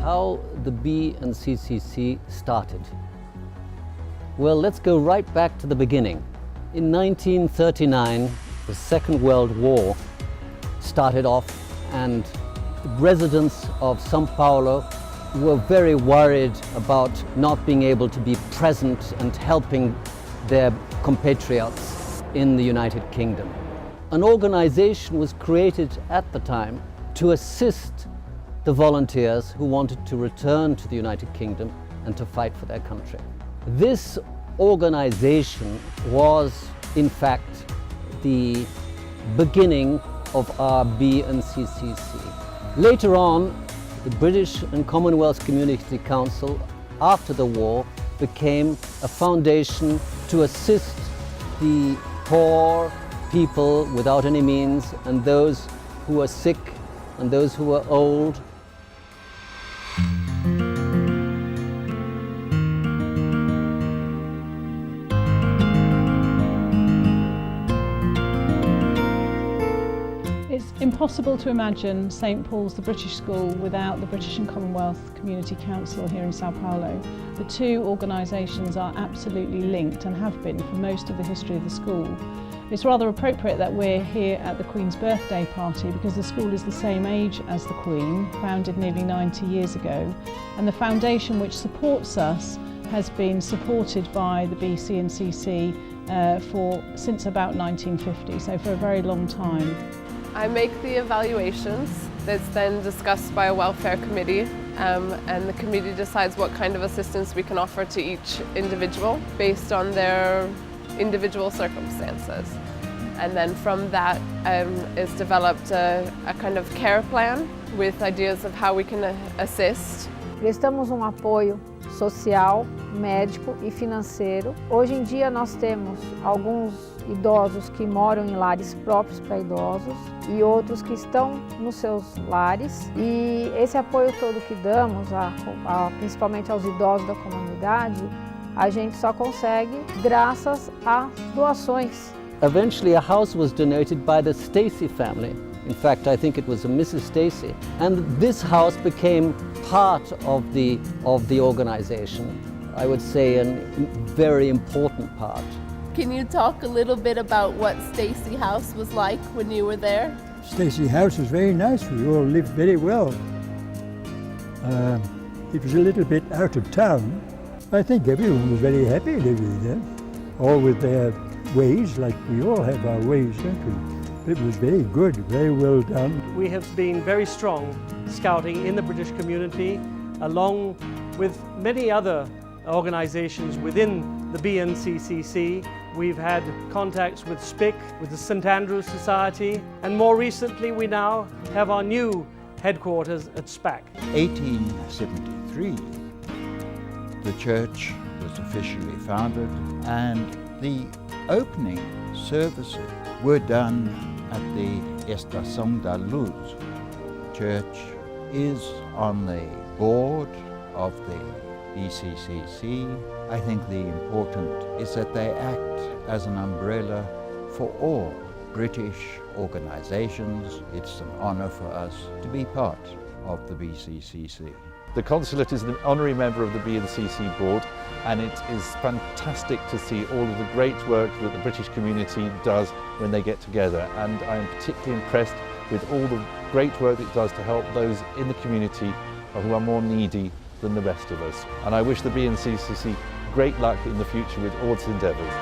how the B&CCC started. Well, let's go right back to the beginning. In 1939, the Second World War started off, and the residents of São Paulo were very worried about not being able to be present and helping their compatriots in the United Kingdom. An organization was created at the time to assist the volunteers who wanted to return to the United Kingdom and to fight for their country. This organization was, in fact, the beginning of our B&CCC. Later on, the British and Commonwealth Community Council, after the war, became a foundation to assist the poor people without any means, and those who were sick and those who were old. It's impossible to imagine St Paul's, the British school, without the British and Commonwealth Community Council here in São Paulo. The two organisations are absolutely linked and have been for most of the history of the school. It's rather appropriate that we're here at the Queen's birthday party because the school is the same age as the Queen, founded nearly 90 years ago, and the foundation which supports us has been supported by the BC&CC since about 1950, so for a very long time. I make the evaluations that's then discussed by a welfare committee, and the committee decides what kind of assistance we can offer to each individual based on their individual circumstances. And then from that is developed a kind of care plan with ideas of how we can assist. Prestamos apoio social, médico e financeiro. Hoje em dia nós temos alguns idosos que moram em lares próprios para idosos e outros que estão nos seus lares. E esse apoio todo que damos, principalmente aos idosos da comunidade, a gente só consegue graças a doações. Eventually a house was donated by the Stacy family. In fact, I think it was a Mrs. Stacy. And this house became part of the organization. I would say a very important part. Can you talk a little bit about what Stacy House was like when you were there? Stacy House was very nice. We all lived very well. It was a little bit out of town. I think everyone was very happy living there, all with their ways, like we all have our ways, don't we? It was very good, very well done. We have been very strong scouting in the British community, along with many other organisations within the B&CCC. We've had contacts with SPIC, with the St Andrew's Society, and more recently we now have our new headquarters at SPAC. 1873, the church was officially founded, and the opening services were done at the Estação da Luz. Church is on the board of the BCCC. I think the important is that they act as an umbrella for all British organisations. It's an honour for us to be part of the BCCC. The Consulate is an honorary member of the B&CC board, and it is fantastic to see all of the great work that the British community does when they get together, and I am particularly impressed with all the great work it does to help those in the community who are more needy than the rest of us. And I wish the B&CC great luck in the future with all its endeavours.